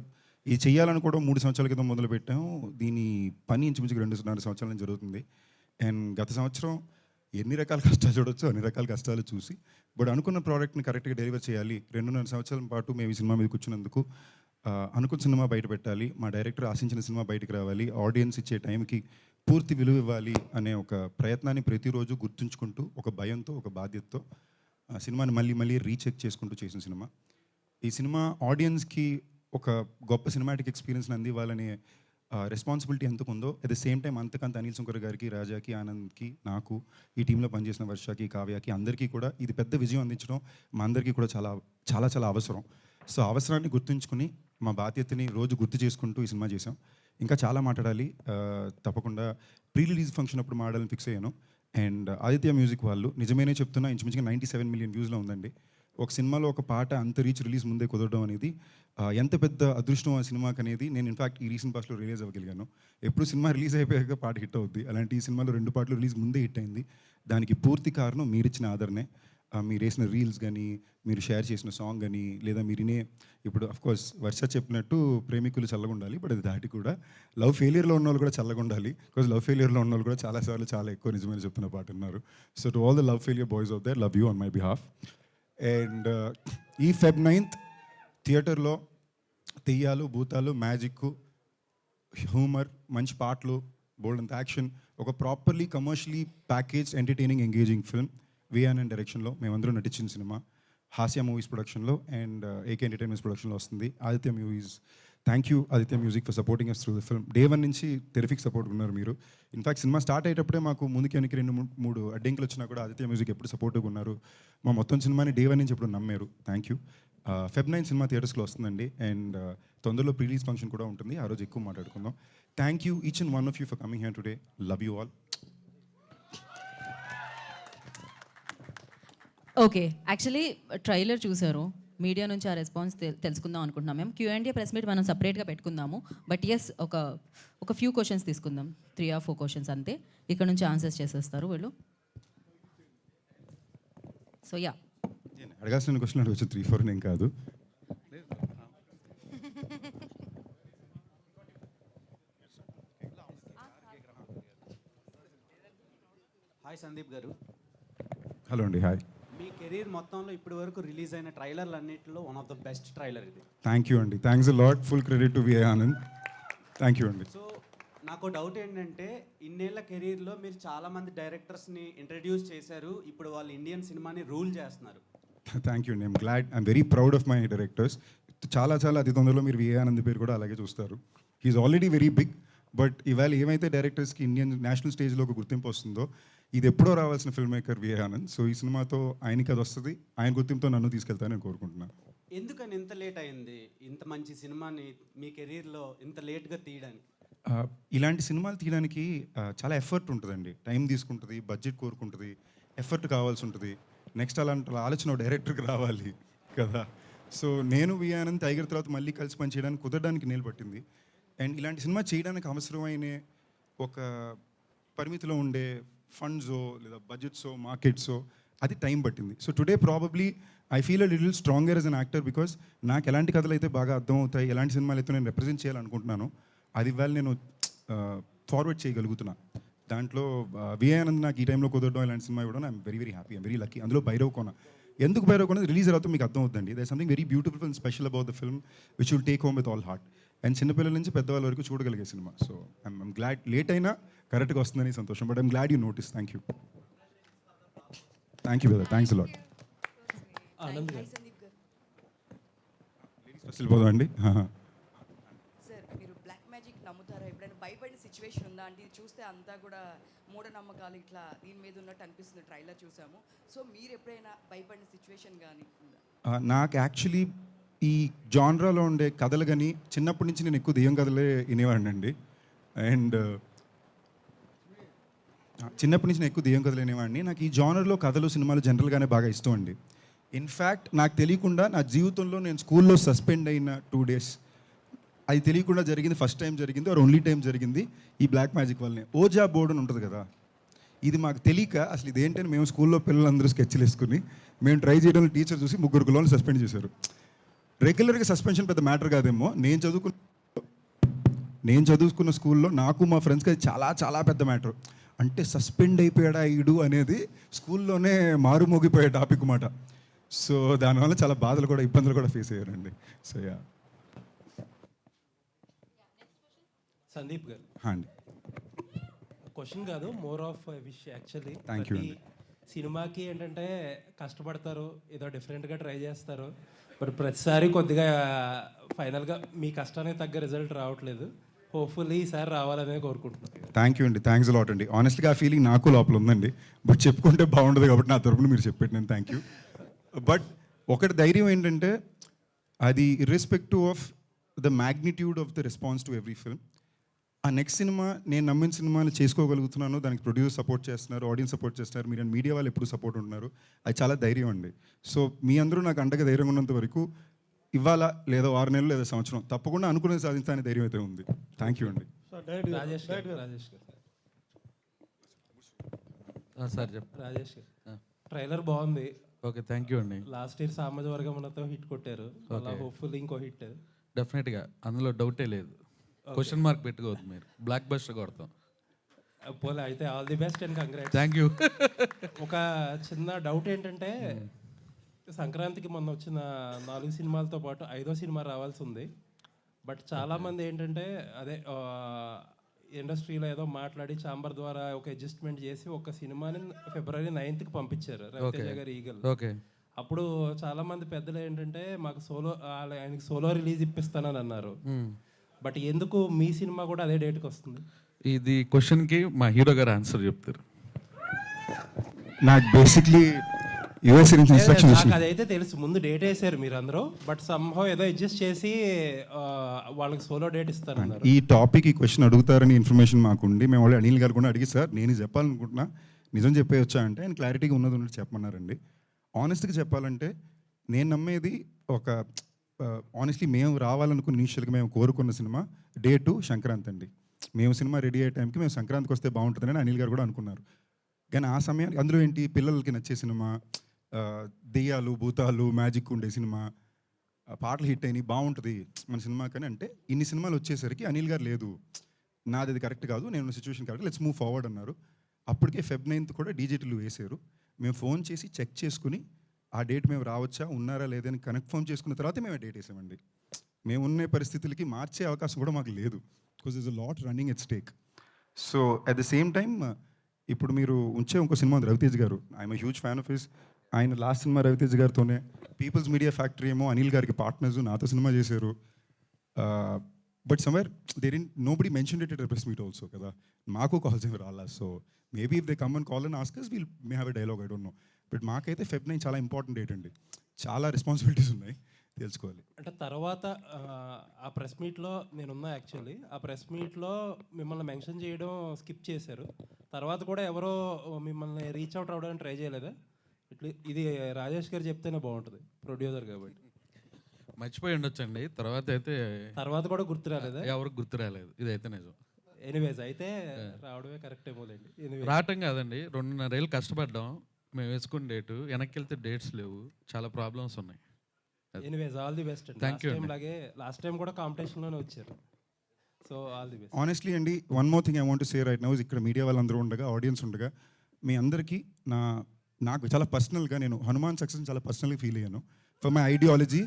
ఇది చేయాలనుకోవడం 3 సంవత్సరాల క్రితం మొదలుపెట్టాము. దీని పని ఇంచుమించుగా 2.5 సంవత్సరాల నుంచి జరుగుతుంది. అండ్ గత సంవత్సరం ఎన్ని రకాల కష్టాలు చూడొచ్చు అన్ని రకాల కష్టాలు చూసి, బట్ అనుకున్న ప్రోడక్ట్ని కరెక్ట్గా డెలివర్ చేయాలి. 2.5 సంవత్సరాల పాటు మేము ఈ సినిమా మీద కూర్చున్నందుకు అనుకున్న సినిమా బయట పెట్టాలి, మా డైరెక్టర్ ఆశించిన సినిమా బయటకు రావాలి, ఆడియన్స్ ఇచ్చే టైంకి పూర్తి విలువ ఇవ్వాలి అనే ఒక ప్రయత్నాన్ని ప్రతిరోజు గుర్తుంచుకుంటూ ఒక భయంతో ఒక బాధ్యతతో సినిమాని మళ్ళీ రీచెక్ చేసుకుంటూ చేసిన సినిమా. ఈ సినిమా ఆడియన్స్కి ఒక గొప్ప సినిమాటిక్ ఎక్స్పీరియన్స్ని అందివ్వాలనే రెస్పాన్సిబిలిటీ ఎంతకు ఉందో, అట్ ద సేమ్ టైం అంతకంత అనిల్ శంకర్ గారికి, రాజాకి, ఆనంద్కి, నాకు, ఈ టీంలో పనిచేసిన వర్షకి, కావ్యకి అందరికీ కూడా ఇది పెద్ద విజయం అందించడం మా అందరికీ కూడా చాలా అవసరం. సో అవసరాన్ని గుర్తుంచుకుని మా బాధ్యతని రోజు గుర్తు చేసుకుంటూ ఈ సినిమా చేసాం. ఇంకా చాలా మాట్లాడాలి, తప్పకుండా ప్రీ రిలీజ్ ఫంక్షన్ అప్పుడు మాట్లాడాలని ఫిక్స్ అయ్యాను. అండ్ ఆదిత్య మ్యూజిక్ వాళ్ళు నిజమేనే చెప్తున్నా, ఇంచుమించుగా 97 మిలియన్ వ్యూస్లో ఉందండి. ఒక సినిమాలో ఒక పాట అంత రీచ్ రిలీజ్ ముందే కుదరడం అనేది ఎంత పెద్ద అదృష్టం ఆ సినిమాకి అనేది నేను ఇన్ఫాక్ట్ ఈ రీసెంట్ పాస్ట్లో రిలీజ్ అవ్వగలిగాను. ఎప్పుడు సినిమా రిలీజ్ అయిపోయాక పాట హిట్ అవుద్ది, అలాంటి ఈ సినిమాలో 2 పాటలు రిలీజ్ ముందే హిట్ అయింది. దానికి పూర్తి కారణం మీరిచ్చిన ఆదరణే. మీరు వేసిన రీల్స్ కానీ, మీరు షేర్ చేసిన సాంగ్ కానీ, లేదా మీరినే ఇప్పుడు అఫ్కోర్స్ వర్ష చెప్పినట్టు ప్రేమికులు చల్లగా ఉండాలి, బట్ అది దాటి కూడా లవ్ ఫెయిలియర్లో ఉన్న వాళ్ళు కూడా చల్లగా ఉండాలి. బికాజ్ లవ్ ఫెయిలియర్లో ఉన్న వాళ్ళు కూడా చాలాసార్లు చాలా ఎక్కువ నిజమైన చెప్తున్న పాట ఉన్నారు. So to all the love failure boys of their, love you on my behalf. And ఈ Feb 9th థియేటర్లో తెయ్యాలు, భూతాలు, మ్యాజిక్, హ్యూమర్, మంచి పాటలు, బోల్డ్ అంత యాక్షన్, ఒక properly commercially package entertaining engaging film V Anand డైరెక్షన్లో మేమందరూ నటించిన సినిమా హాస్య మూవీస్ ప్రొడక్షన్లో అండ్ ఏకే ఎంటర్టైన్మెంట్స్ ప్రొడక్షన్లో వస్తుంది. Aditya movies, thank you Aditya music for supporting us through the film. Day 1 నుంచి టెరిఫిక్ సపోర్ట్ ఉన్నారు మీరు. ఇన్ఫాక్ట్ సినిమా స్టార్ట్ అయ్యేటప్పుడే మాకు ముందుకి వెనక్కి 2-3 అడ్డంకులు వచ్చినా కూడా ఆదిత్య మ్యూజిక్ ఎప్పుడు సపోర్ట్గా ఉన్నారు. మా మొత్తం సినిమాని డే 1 నుంచి ఎప్పుడు నమ్మారు. Thank you. ఫెబ్ 9 సినిమా థియేటర్స్లో వస్తుందండి. అండ్ తొందరలో ప్రీలీజ్ ఫంక్షన్ కూడా ఉంటుంది. ఆ రోజు ఎక్కువ మాట్లాడుకుందాం. Thank you each and one of you for coming here today. Love you all. Okay, actually trailer చూసారు, మీడియా నుంచి ఆ రెస్పాన్స్ తెలుసుకుందాం అనుకుంటున్నాం. మేము Q&A ప్రెస్ మీట్ మనం సపరేట్గా పెట్టుకుందాము. బట్ ఎస్, ఒక ఫ్యూ క్వశ్చన్స్ తీసుకుందాం, 3 or 4 క్వశ్చన్స్ అంతే. ఇక్కడ నుంచి ఆన్సర్స్ చేసేస్తారు వీళ్ళు. సో యా, అడగాల్సిన క్వశ్చన్ అడగచ్చు, 3-4 నేను కాదు. హాయ్ సందీప్ గారు. హలో అండి, హాయ్. మీ కెరీర్ మొత్తంలో ఇప్పటి వరకు రిలీజ్ అయిన ట్రైలర్లు అన్నింటిలో one of the best trailer ఇది. థ్యాంక్ యూ అండి, thanks a lot. Full credit to VI Anand. Thank you అండి. సో నాకు డౌట్ ఏంటంటే, ఇన్నేళ్ల కెరీర్లో మీరు చాలామంది డైరెక్టర్స్ని ఇంట్రడ్యూస్ చేశారు, ఇప్పుడు వాళ్ళు ఇండియన్ సినిమాని రూల్ చేస్తున్నారు. థ్యాంక్ యూ అండి, I'm glad, I'm very proud of my directors. చాలా అతి తొందరలో మీరు విఐ ఆనంద్ పేరు కూడా అలాగే చూస్తారు. He is already very big. But ఇవాళ ఏమైతే డైరెక్టర్స్కి ఇండియన్ నేషనల్ స్టేజ్లో ఒక గుర్తింపు వస్తుందో, ఇది ఎప్పుడో రావాల్సిన film maker VI Anand. So ఈ సినిమాతో ఆయనకి అది వస్తుంది, ఆయన గుర్తింపుతో నన్ను తీసుకెళ్తానని కోరుకుంటున్నాను. ఎందుకని ఇంత లేట్ అయింది ఇంత మంచి సినిమాని మీ కెరీర్లో ఇంత లేట్గా తీయడానికి? ఇలాంటి సినిమాలు తీయడానికి చాలా ఎఫర్ట్ ఉంటుందండి, టైం తీసుకుంటుంది, బడ్జెట్ కోరుకుంటుంది, ఎఫర్ట్ కావాల్సి ఉంటుంది. నెక్స్ట్ అలాంటి ఆలోచన డైరెక్టర్కి రావాలి కదా. సో నేను విఐ ఆనంద్ టైగర్ తర్వాత మళ్ళీ కలిసి పని చేయడానికి కుదరడానికి నేలు పట్టింది. అండ్ ఇలాంటి సినిమా చేయడానికి అవసరమైన ఒక పరిమితిలో ఉండే ఫండ్సో లేదా బడ్జెట్సో మార్కెట్సో అది టైం పట్టింది. So today probably I feel a little stronger as an actor, because నాకు ఎలాంటి కథలు అయితే బాగా అర్థమవుతాయి, ఎలాంటి సినిమాలు అయితే నేను రిప్రజెంట్ చేయాలనుకుంటున్నాను, అది ఇవాళ నేను ఫార్వర్డ్ చేయగలుగుతున్నా. దాంట్లో విఐ ఆనంద్ నాకు ఈ టైంలో కుదరడం, ఇలాంటి సినిమా ఇవ్వడం I'm very happy, I'm very lucky. అందులో భైరవ్ కోన, ఎందుకు భైరవ్ కోన రిలీజ్ అవుతుంది మీకు అర్థం అవుతుందండి. There something very beautiful and special about the film which will take home with all heart. అండ్ చిన్నపిల్లల నుంచి పెద్దవాళ్ళ వరకు చూడగలిగే సినిమా. సో ఐఎమ్ గ్లాడ్, లేట్ అయినా కరెక్ట్గా వస్తుందని సంతోషం. But I'm glad you notice. Thank you brother, thanks a lot. First వెళ్ళిపోదాం అండి. సార్, మీరు బ్లాక్ మ్యాజిక్ నమ్ముతారా? ఎప్పుడైనా భయపడిన సిచ్యువేషన్ ఉందా? అంటే ఇది చూస్తే అంతా కూడా మూఢనమ్మకాలు ఇట్లా దీని మీద ఉన్నట్టు అనిపిస్తుంది, ట్రైలర్ చూసాము. సో మీరు ఎప్పుడైనా భయపడిన సిచ్యువేషన్ కానీ ఉందా? నాకు యాక్చువల్లీ ఈ జాన్రాలో ఉండే కథలు కానీ చిన్నప్పటి నుంచి నేను ఎక్కువ దెయ్యం కథలే వినేవాడిని అండి. అండ్ చిన్నప్పటి నుంచి నేను ఎక్కువ దెయ్యం కథలు వినేవాడిని. నాకు ఈ జానర్లో కథలు సినిమాలు జనరల్గానే బాగా ఇష్టం అండి. ఇన్ఫ్యాక్ట్ నాకు తెలియకుండా నా జీవితంలో నేను స్కూల్లో సస్పెండ్ అయిన 2 days అది తెలియకుండా జరిగింది. ఫస్ట్ టైం జరిగింది, ఆర్ ఓన్లీ టైం జరిగింది ఈ బ్లాక్ మ్యాజిక్ వల్లనే. ఓజా బోర్డు అని ఉంటుంది కదా, ఇది మాకు తెలియక అసలు ఇదేంటని మేము స్కూల్లో పిల్లలందరూ స్కెచ్లు వేసుకుని మేము ట్రై చేయడంలో టీచర్ చూసి 3 పిల్లలు సస్పెండ్ చేశారు. రెగ్యులర్గా సస్పెన్షన్ పెద్ద మ్యాటర్ కాదేమో, నేను చదువుకున్న స్కూల్లో నాకు మా ఫ్రెండ్స్కి అది చాలా పెద్ద మ్యాటర్. అంటే సస్పెండ్ అయిపోయాడా ఈడు అనేది స్కూల్లోనే మారుమోగిపోయే టాపిక్ మాట. సో దానివల్ల చాలా బాధలు కూడా ఇబ్బందులు కూడా ఫేస్ అయ్యారండి. So yeah. సందీప్ గారు అండి, క్వశ్చన్ కాదు, more of wish actually. Thank you అండి. సినిమాకి ఏంటంటే కష్టపడతారు, ఏదో డిఫరెంట్గా ట్రై చేస్తారు, బట్ ప్రతిసారి కొద్దిగా ఫైనల్గా మీ కష్టానికి తగ్గ రిజల్ట్ రావట్లేదు. హోప్ఫుల్లీ ఈసారి రావాలనే కోరుకుంటున్నాను. థ్యాంక్ యూ అండి, థ్యాంక్స్ అలాట్ అండి. ఆనెస్ట్గా ఆ ఫీలింగ్ నాకు లోపల ఉందండి, బట్ చెప్పుకుంటే బాగుండదు కాబట్టి నా తరపున మీరు చెప్పాను, థ్యాంక్ యూ. బట్ ఒకటి ధైర్యం ఏంటంటే, అది irrespective of the magnitude of the response to every film, ఆ నెక్స్ట్ సినిమా నేను నమ్మిన సినిమాలు చేసుకోగలుగుతున్నాను, దానికి ప్రొడ్యూసర్ సపోర్ట్ చేస్తున్నారు, ఆడియన్స్ సపోర్ట్ చేస్తున్నారు, మీరు మీడియా వాళ్ళు ఎప్పుడు సపోర్ట్ ఉంటున్నారు, అది చాలా ధైర్యం అండి. సో మీ అందరూ నాకు అండగా ధైర్యంగా ఉన్నంత వరకు ఇవాళ లేదా 6 నెలలు లేదా సంవత్సరం తప్పకుండా అనుకునేది సాధించాలని ధైర్యం అయితే ఉంది. థ్యాంక్ యూ అండి. రాజేష్ గారు ట్రైలర్ బాగుంది. ఓకే, థ్యాంక్ యూ అండి. లాస్ట్ ఇయర్ సామాజ వర్గంతో హిట్ కొట్టారు, అలా హోప్ఫుల్లీ ఇంకో హిట్. డెఫినెట్గా, అందులో డౌటే లేదు. క్వశ్చన్ మార్క్ పెట్టుకోవద్దు, మీరు బ్లాక్ బస్టర్ కొడతాం. పోలే అయితే all the best and congrats. Thank you. ఒక చిన్న డౌట్ ఏంటంటే, సంక్రాంతికి మొన్న వచ్చిన 4 సినిమాలతో పాటు 5వ సినిమా రావాల్సి ఉంది. బట్ చాలామంది ఏంటంటే అదే ఇండస్ట్రీలో ఏదో మాట్లాడి ఛాంబర్ ద్వారా ఒక అడ్జస్ట్మెంట్ చేసి ఒక సినిమాని February 9th పంపించారు, రవితేజ గారి ఈగల్. ఓకే, అప్పుడు చాలామంది పెద్దలు ఏంటంటే మాకు ఆయనకి సోలో రిలీజ్ ఇప్పిస్తానని అన్నారు. బట్ ఎందుకు మీ సినిమా కూడా అదే డేట్కి వస్తుంది? ఇది క్వశ్చన్కి మా హీరో గారు ఆన్సర్ చెప్తారు. నాకు బేసిక్లీ యూఎస్ నుంచి ఇన్స్ట్రక్షన్ నాకు వచ్చింది. అదైతే తెలుసు, ముందు డేట్ వేసారు మీరు అందరూ, బట్ సంహౌ ఏదో అడ్జస్ట్ చేసి వాళ్ళకి సోలో డేట్ ఇస్తారన్నారు. ఈ టాపిక్ ఈ క్వశ్చన్ అడుగుతారని ఇన్ఫర్మేషన్ మాకుండి మేము వాళ్ళు అనిల్ గారు కూడా అడిగి సార్ నేను ఇది చెప్పాలనుకుంటున్నా నిజం చెప్పేయొచ్చా అంటే ఆయన క్లారిటీగా ఉన్నది చెప్పమన్నారండి. ఆనెస్ట్గా చెప్పాలంటే నేను నమ్మేది ఒక ఆనెస్ట్లీ మేము రావాలనుకున్న ఇనిషియల్గా మేము కోరుకున్న సినిమా డే 2 సంక్రాంతి అండి. మేము సినిమా రెడీ అయ్యే టైంకి మేము సంక్రాంతికి వస్తే బాగుంటుందని అనిల్ గారు కూడా అనుకున్నారు. కానీ ఆ సమయానికి అందులో ఏంటి పిల్లలకి నచ్చే సినిమా, దెయ్యాలు భూతాలు మ్యాజిక్ ఉండే సినిమా, పాటలు హిట్ అయినాయి బాగుంటుంది మన సినిమా కానీ అంటే ఇన్ని సినిమాలు వచ్చేసరికి అనిల్ గారు లేదు నాది అది కరెక్ట్ కాదు, నేను situation correct, let's move forward అన్నారు. అప్పటికే Feb 9th కూడా డీజేటీలు వేశారు. మేము ఫోన్ చేసి చెక్ చేసుకుని ఆ డేట్ మేము రావచ్చా ఉన్నారా లేదని కన్ఫర్మ్ చేసుకున్న తర్వాత మేము ఆ డేట్ వేసామండి. మేము ఉన్న పరిస్థితులకి మార్చే అవకాశం కూడా మాకు లేదు, because is a lot running at stake. So at the same time ఇప్పుడు మీరు ఉంచే ఇంకో సినిమా ఉంది Ravi Teja garu, I'm huge fan of his. ఆయన లాస్ట్ సినిమా రవితేజ్ గారితోనే, పీపుల్స్ మీడియా ఫ్యాక్టరీ ఏమో అనిల్ గారికి పార్ట్నర్స్, నాతో సినిమా చేశారు. But somewhere nobody mention it press meet also కదా, మాకు కాల్స్ ఏమి రాలా. So maybe if they come and call and Oscars will may have a dialogue, I don't know. But మాకైతే Feb 9 చాలా ఇంపార్టెంట్ డేట్ అండి, చాలా రెస్పాన్సిబిలిటీస్ ఉన్నాయి తెలుసుకోవాలి. అంటే తర్వాత ఆ ప్రెస్ మీట్లో నేనున్నా, యాక్చువల్లీ ఆ ప్రెస్ మీట్లో మిమ్మల్ని మెన్షన్ చేయడం స్కిప్ చేశారు. తర్వాత కూడా ఎవరో మిమ్మల్ని రీచ్ అవుట్ అవ్వడానికి ట్రై చేయలేదా? ఇట్లా ఇది రాజేష్ గారు చెప్తేనే బాగుంటుంది, ప్రొడ్యూసర్ కాబట్టి. మర్చిపోయి ఉండొచ్చండి, తర్వాత కూడా గుర్తు రాలేదా? ఎవరికి గుర్తు రాలేదు, ఇదైతే నిజం. ఎనీవేస్ అయితే రావడమే కరెక్ట్ ఏమోలేండి. రావటం కాదండి, 2.5 ఏళ్ళు కష్టపడ్డాం. మేము వేసుకున్న డేటు వెనక్కి వెళ్తే డేట్స్ లేవు, చాలా ప్రాబ్లమ్స్ ఉన్నాయి. ఎనీవేస్ ఆల్ ది బెస్ట్ అండి. Thank you. లాస్ట్ టైం కూడా కాంపిటీషన్లోనే వచ్చారు, so all the best. Honestly అండి, one more thing I want to say right now, ఇక్కడ మీడియా వాళ్ళందరూ ఉండగా, ఆడియన్స్ ఉండగా, మీ అందరికీ నాకు చాలా పర్సనల్గా నేను హనుమాన్ సక్సెస్ చాలా పర్సనల్గా ఫీల్ అయ్యాను. For my ideology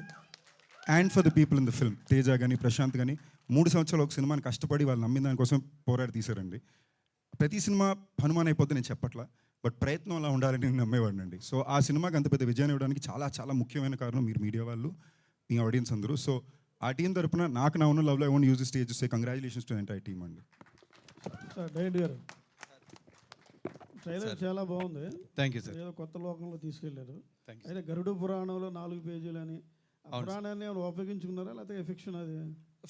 and for the people in the film. Teja కానీ ప్రశాంత్ కానీ 3 సంవత్సరాలు ఒక సినిమాని కష్టపడి వాళ్ళు నమ్మిన దానికోసం పోరాడి తీశారండి. ప్రతి సినిమా హనుమాన్ అయిపోద్ది నేను చెప్పట్లా, బట్ ప్రయత్నం అలా ఉండాలని నేను నమ్మేవాడిని అండి. సో ఆ సినిమాకి అంత పెద్ద విజయాన్ని ఇవ్వడానికి చాలా చాలా ముఖ్యమైన కారణం మీరు మీడియా వాళ్ళు, మీ ఆడియన్స్ అందరూ. సో ఆ టీం తరపున నాకు నా ఉన్న లవ్లో I want use the stage to say congratulations to entire team అండి. డైరెక్ట్ గారు ట్రైలర్ చాలా బాగుంది. Thank you sir. ఏదో కొత్త లోకంలో తీసుకెళ్లారు. అయితే గరుడ పురాణంలో 4 పేజీలు అని పురాణాన్ని ఉపయోగించుకున్నారా లేకపోతే ఫిక్షన్? అది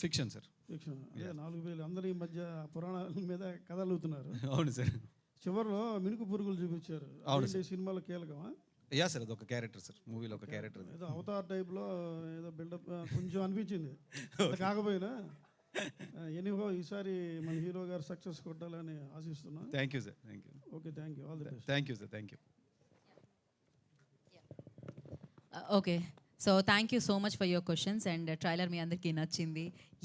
ఫిక్షన్ సార్. ఫిక్షన్. అదే 4 పేజీలు అందరూ ఈ మధ్య పురాణాల మీద కథలు అవుతున్నారు. అవును సార్. చివరిలో మినుకు పురుగులు చూపించారు. అవును సినిమాలో కీలకమా? యా సార్, అది ఒక క్యారెక్టర్ సార్, మూవీలో ఒక క్యారెక్టర్. ఏదో అవతార్ టైప్లో ఏదో బిల్డప్ కొంచెం అనిపించింది. కాకపోయినా ఎనీహో ఈసారి మన హీరో గారు సక్సెస్ కొట్టాలని ఆశిస్తున్నాను. Thank you sir. Thank you. Okay, thank you. All the best. Thank you sir. Thank you. Okay, so thank you so much for your questions. And trailer మీ అందరికీ నచ్చింది.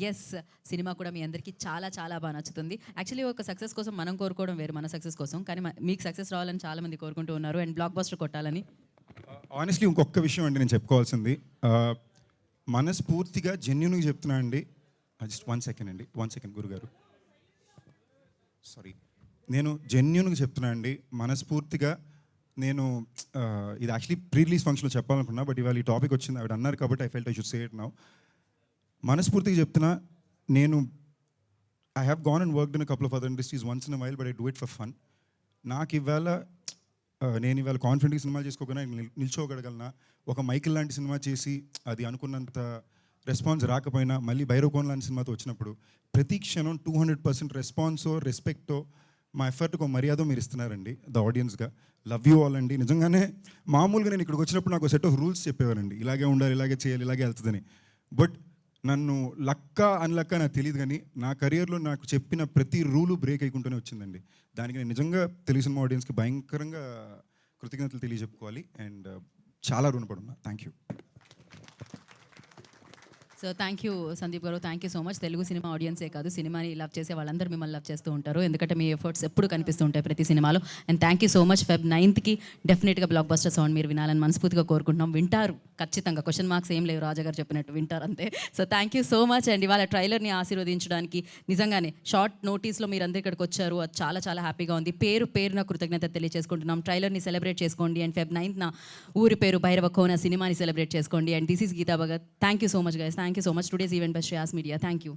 ఎస్, సినిమా కూడా మీ అందరికీ చాలా చాలా బాగా నచ్చుతుంది. యాక్చువల్లీ ఒక సక్సెస్ కోసం మనం కోరుకోవడం వేరు, మన సక్సెస్ కోసం, కానీ మీకు సక్సెస్ రావాలని చాలామంది కోరుకుంటూ ఉన్నారు అండ్ బ్లాక్ బస్టర్ కొట్టాలని. ఆనెస్ట్లీ ఇంకొక విషయం అండి నేను చెప్పుకోవాల్సింది, మనస్ఫూర్తిగా జెన్యున్గా చెప్తున్నా అండి. జస్ట్ 1 సెకండ్ అండి, 1 సెకండ్ గురుగారు, సారీ. నేను జెన్యున్గా చెప్తున్నా అండి, మనస్ఫూర్తిగా. నేను ఇది యాక్చువల్లీ ప్రీ రిలీజ్ ఫంక్షన్లో చెప్పాలనుకున్నా, బట్ ఇవాళ ఈ టాపిక్ వచ్చింది, ఆవిడ అన్నారు కాబట్టి I felt I should say it now. మనస్ఫూర్తిగా చెప్తున్నా, నేను I have gone and worked in a couple of other industries once in a while, but I do it for fun. నాకు ఇవాళ నేను ఇవాళ కాన్ఫిడెంట్గా సినిమాలు చేసుకోకుండా నిల్చోగలగలనా, ఒక మైకిల్ లాంటి సినిమా చేసి అది అనుకున్నంత రెస్పాన్స్ రాకపోయినా మళ్ళీ భైరవకోన్ లాంటి సినిమాతో వచ్చినప్పుడు ప్రతి క్షణం 200% రెస్పాన్సో రెస్పెక్టో మా ఎఫర్ట్కి ఒక మర్యాద మీరు ఇస్తున్నారండి ద ఆడియన్స్గా. లవ్ యూ ఆల్ అండి. నిజంగానే మామూలుగా నేను ఇక్కడికి వచ్చినప్పుడు నాకు సెట్ ఆఫ్ రూల్స్ చెప్పేవారండి, ఇలాగే ఉండాలి, ఇలాగే చేయాలి, ఇలాగే వెళ్తుందని. బట్ నన్ను లక్క అన్లక్క నాకు తెలియదు, కానీ నా కెరియర్లో నాకు చెప్పిన ప్రతి రూలు బ్రేక్ అయ్యకుంటూనే వచ్చిందండి. దానికి నేను నిజంగా తెలుగు సినిమా ఆడియన్స్కి భయంకరంగా కృతజ్ఞతలు తెలియజెప్పుకోవాలి అండ్ చాలా రుణపడున్నా. Thank you. So thank you Sandeep garu, thank you so much. Telugu cinema ఆడియన్సే కాదు, సినిమాని లవ్ చేసే వాళ్ళందరూ మిమ్మల్ని లవ్ చేస్తూ ఉంటారు, ఎందుకంటే మీ ఎఫర్ట్స్ ఎప్పుడు కనిపిస్తూ ఉంటాయి ప్రతి సినిమాలో. And thank you so much. Feb 9th డెఫినెట్గా బ్లాక్ బస్టర్ సౌండ్ మీరు వినాలని మనస్ఫూర్తిగా కోరుకుంటున్నాం. వింటారు ఖచ్చితంగా, క్వశ్చన్ మార్క్స్ ఏం లేవు, రాజా గారు చెప్పినట్టు వింటారు అంతే. So thank you so much. And ఇవాళ ట్రైలర్ని ఆశీర్వదించడానికి నిజంగానే షార్ట్ నోటీస్లో మీరు అందరూ ఇక్కడికి వచ్చారు, అది చాలా చాలా హ్యాపీగా ఉంది. పేరున కృతజ్ఞత తెలియజేసుకుంటున్నాం. ట్రైలర్ని సెలబ్రేట్ చేసుకోండి అండ్ Feb 9th ఊరి పేరు భైరవకోన సినిమాని సెలబ్రేట్ చేసుకోండి. And this is Geetha Bhagat. Thank you so much guys. Thank you so much. Today's event by Shreyas media. Thank you.